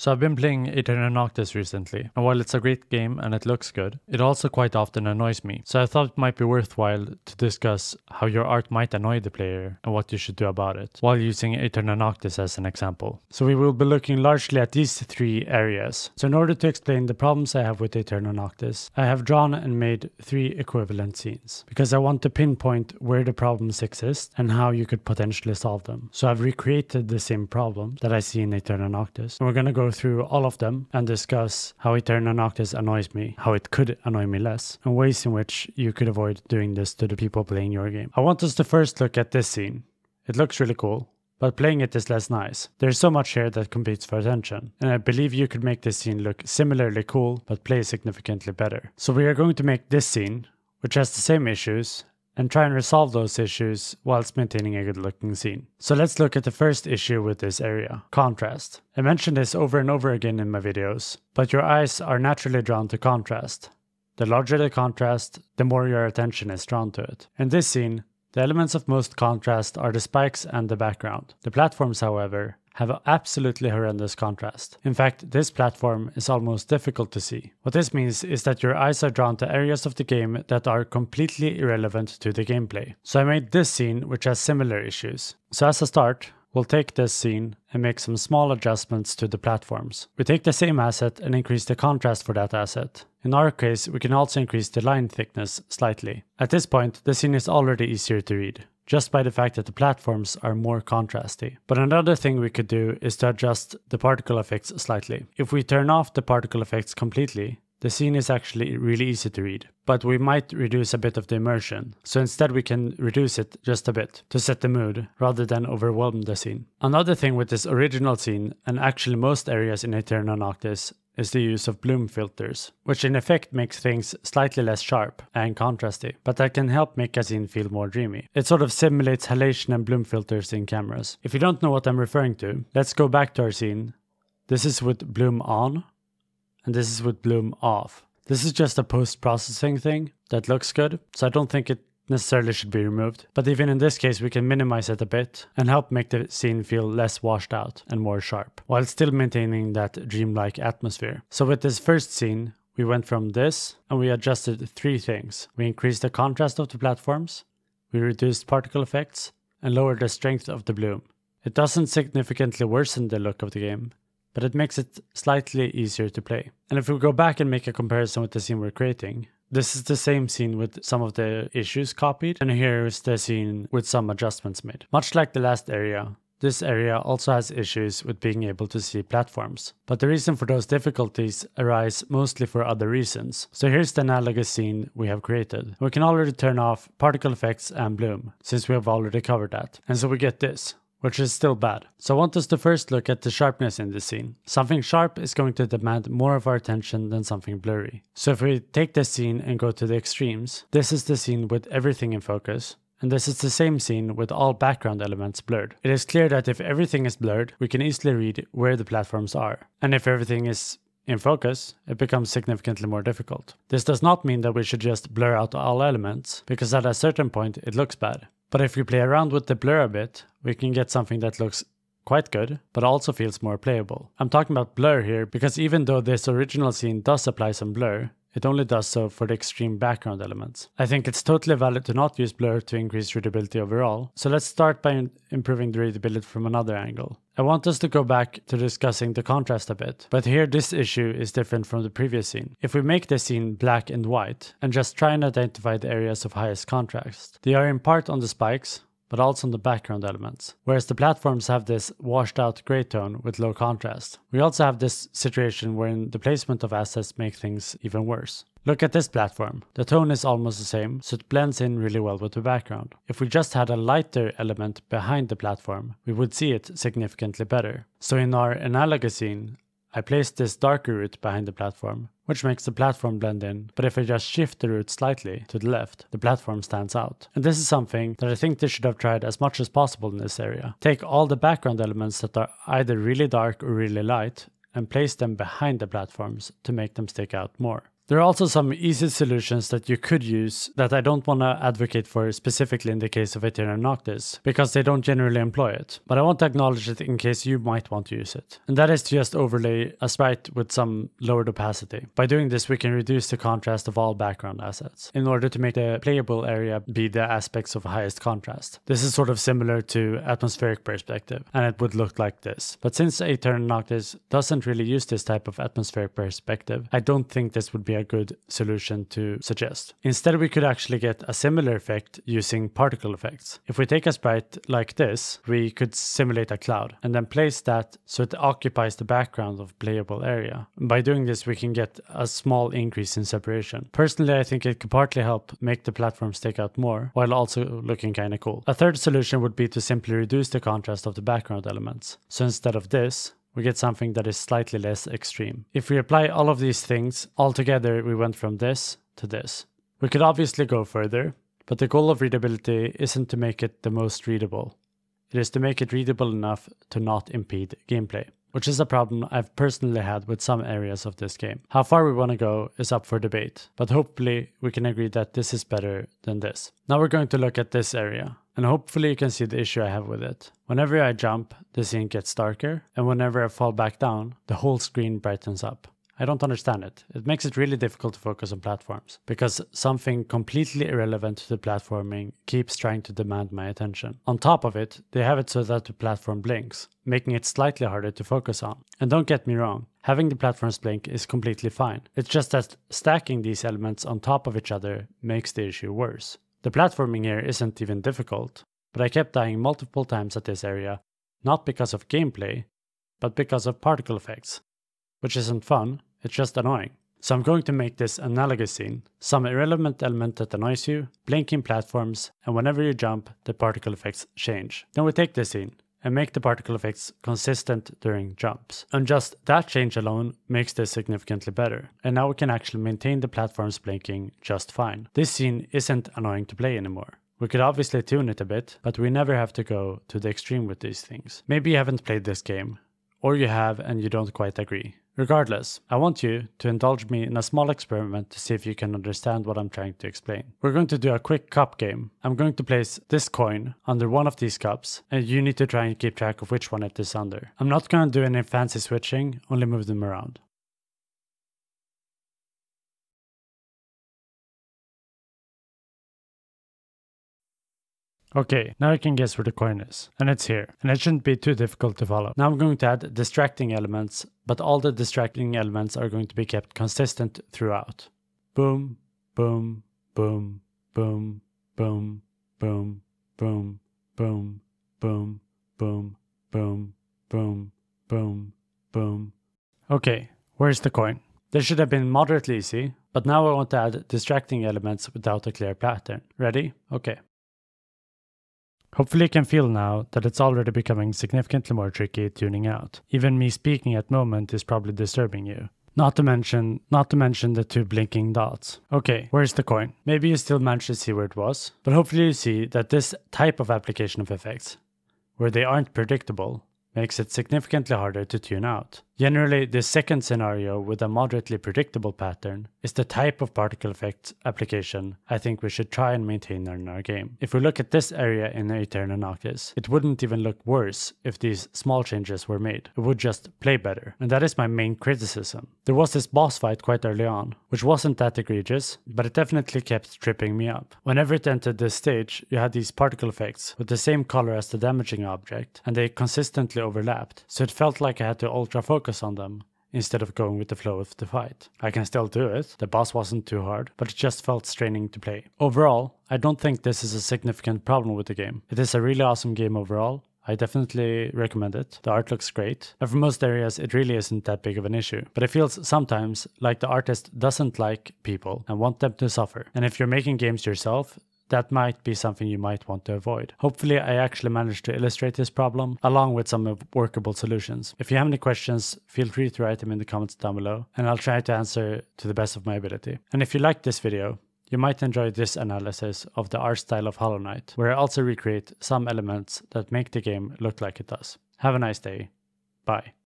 So I've been playing Aeterna Noctis recently, and while it's a great game and it looks good, it also quite often annoys me. So I thought it might be worthwhile to discuss how your art might annoy the player and what you should do about it, while using Aeterna Noctis as an example. So we will be looking largely at these three areas. So in order to explain the problems I have with Aeterna Noctis, I have drawn and made three equivalent scenes, because I want to pinpoint where the problems exist and how you could potentially solve them. So I've recreated the same problem that I see in Aeterna Noctis, and we're going to go through all of them and discuss how Aeterna Noctis annoys me, how it could annoy me less, and ways in which you could avoid doing this to the people playing your game. I want us to first look at this scene. It looks really cool, but playing it is less nice. There's so much here that competes for attention, and I believe you could make this scene look similarly cool, but play significantly better. So we are going to make this scene, which has the same issues, and try and resolve those issues whilst maintaining a good looking scene. So let's look at the first issue with this area, contrast. I mentioned this over and over again in my videos, but your eyes are naturally drawn to contrast. The larger the contrast, the more your attention is drawn to it. In this scene, the elements of most contrast are the spikes and the background. The platforms, however, have absolutely horrendous contrast. In fact, this platform is almost difficult to see. What this means is that your eyes are drawn to areas of the game that are completely irrelevant to the gameplay. So I made this scene which has similar issues. So as a start, we'll take this scene and make some small adjustments to the platforms. We take the same asset and increase the contrast for that asset. In our case, we can also increase the line thickness slightly. At this point, the scene is already easier to read, just by the fact that the platforms are more contrasty. But another thing we could do is to adjust the particle effects slightly. If we turn off the particle effects completely, the scene is actually really easy to read, but we might reduce a bit of the immersion. So instead we can reduce it just a bit to set the mood rather than overwhelm the scene. Another thing with this original scene, and actually most areas in Aeterna Noctis, is the use of bloom filters, which in effect makes things slightly less sharp and contrasty, but that can help make a scene feel more dreamy. It sort of simulates halation and bloom filters in cameras. If you don't know what I'm referring to, let's go back to our scene. This is with bloom on, and this is with bloom off. This is just a post-processing thing that looks good, so I don't think it necessarily should be removed, but even in this case we can minimize it a bit and help make the scene feel less washed out and more sharp, while still maintaining that dreamlike atmosphere. So with this first scene, we went from this and we adjusted three things. We increased the contrast of the platforms, we reduced particle effects, and lowered the strength of the bloom. It doesn't significantly worsen the look of the game, but it makes it slightly easier to play. And if we go back and make a comparison with the scene we're creating, this is the same scene with some of the issues copied, and here is the scene with some adjustments made. Much like the last area, this area also has issues with being able to see platforms, but the reason for those difficulties arise mostly for other reasons. So here's the analogous scene we have created. We can already turn off particle effects and bloom, since we have already covered that. And so we get this, which is still bad. So I want us to first look at the sharpness in this scene. Something sharp is going to demand more of our attention than something blurry. So if we take this scene and go to the extremes, this is the scene with everything in focus, and this is the same scene with all background elements blurred. It is clear that if everything is blurred, we can easily read where the platforms are. And if everything is in focus, it becomes significantly more difficult. This does not mean that we should just blur out all elements, because at a certain point it looks bad. But if we play around with the blur a bit, we can get something that looks quite good, but also feels more playable. I'm talking about blur here because even though this original scene does apply some blur, it only does so for the extreme background elements. I think it's totally valid to not use blur to increase readability overall, so let's start by improving the readability from another angle. I want us to go back to discussing the contrast a bit, but here this issue is different from the previous scene. If we make this scene black and white and just try and identify the areas of highest contrast, they are in part on the spikes, but also on the background elements, whereas the platforms have this washed out gray tone with low contrast. We also have this situation wherein the placement of assets make things even worse. Look at this platform. The tone is almost the same, so it blends in really well with the background. If we just had a lighter element behind the platform, we would see it significantly better. So in our analogous scene, I placed this darker root behind the platform, which makes the platform blend in, but if I just shift the root slightly to the left, the platform stands out. And this is something that I think they should have tried as much as possible in this area. Take all the background elements that are either really dark or really light and place them behind the platforms to make them stick out more. There are also some easy solutions that you could use that I don't want to advocate for specifically in the case of Aeterna Noctis, because they don't generally employ it, but I want to acknowledge it in case you might want to use it. And that is to just overlay a sprite with some lowered opacity. By doing this, we can reduce the contrast of all background assets in order to make the playable area be the aspects of highest contrast. This is sort of similar to atmospheric perspective, and it would look like this. But since Aeterna Noctis doesn't really use this type of atmospheric perspective, I don't think this would be a good solution to suggest. Instead, we could actually get a similar effect using particle effects. If we take a sprite like this, we could simulate a cloud and then place that so it occupies the background of playable area. By doing this, we can get a small increase in separation. Personally, I think it could partly help make the platform stick out more while also looking kind of cool. A third solution would be to simply reduce the contrast of the background elements. So instead of this, we get something that is slightly less extreme. If we apply all of these things all together, we went from this to this. We could obviously go further, but the goal of readability isn't to make it the most readable. It is to make it readable enough to not impede gameplay, which is a problem I've personally had with some areas of this game. How far we want to go is up for debate, but hopefully we can agree that this is better than this. Now we're going to look at this area, and hopefully you can see the issue I have with it. Whenever I jump, the scene gets darker, and whenever I fall back down, the whole screen brightens up. I don't understand it. It makes it really difficult to focus on platforms, because something completely irrelevant to the platforming keeps trying to demand my attention. On top of it, they have it so that the platform blinks, making it slightly harder to focus on. And don't get me wrong, having the platforms blink is completely fine. It's just that stacking these elements on top of each other makes the issue worse. The platforming here isn't even difficult, but I kept dying multiple times at this area, not because of gameplay, but because of particle effects. Which isn't fun, it's just annoying. So I'm going to make this analogous scene, some irrelevant element that annoys you, blinking platforms, and whenever you jump, the particle effects change. Then we take this scene and make the particle effects consistent during jumps. And just that change alone makes this significantly better. And now we can actually maintain the platforms blinking just fine. This scene isn't annoying to play anymore. We could obviously tune it a bit, but we never have to go to the extreme with these things. Maybe you haven't played this game, or you have and you don't quite agree. Regardless, I want you to indulge me in a small experiment to see if you can understand what I'm trying to explain. We're going to do a quick cup game. I'm going to place this coin under one of these cups, and you need to try and keep track of which one it is under. I'm not going to do any fancy switching, only move them around. Okay, now you can guess where the coin is, and it's here, and it shouldn't be too difficult to follow. Now I'm going to add distracting elements, but all the distracting elements are going to be kept consistent throughout. Boom, boom, boom, boom, boom, boom, boom, boom, boom, boom, boom, boom, boom, boom. Okay, where's the coin? This should have been moderately easy, but now I want to add distracting elements without a clear pattern. Ready? Okay. Hopefully you can feel now that it's already becoming significantly more tricky tuning out. Even me speaking at the moment is probably disturbing you. Not to mention the two blinking dots. Okay, where's the coin? Maybe you still managed to see where it was, but hopefully you see that this type of application of effects, where they aren't predictable, makes it significantly harder to tune out. Generally, the second scenario with a moderately predictable pattern is the type of particle effects application I think we should try and maintain in our game. If we look at this area in Aeterna Noctis, it wouldn't even look worse if these small changes were made. It would just play better, and that is my main criticism. There was this boss fight quite early on, which wasn't that egregious, but it definitely kept tripping me up. Whenever it entered this stage, you had these particle effects with the same color as the damaging object, and they consistently overlapped, so it felt like I had to ultra focus on them instead of going with the flow of the fight. I can still do it, the boss wasn't too hard, but it just felt straining to play. Overall, I don't think this is a significant problem with the game. It is a really awesome game overall. I definitely recommend it. The art looks great, and for most areas it really isn't that big of an issue. But it feels sometimes like the artist doesn't like people and want them to suffer. And if you're making games yourself, that might be something you might want to avoid. Hopefully I actually managed to illustrate this problem along with some workable solutions. If you have any questions, feel free to write them in the comments down below, and I'll try to answer to the best of my ability. And if you liked this video, you might enjoy this analysis of the art style of Hollow Knight, where I also recreate some elements that make the game look like it does. Have a nice day. Bye.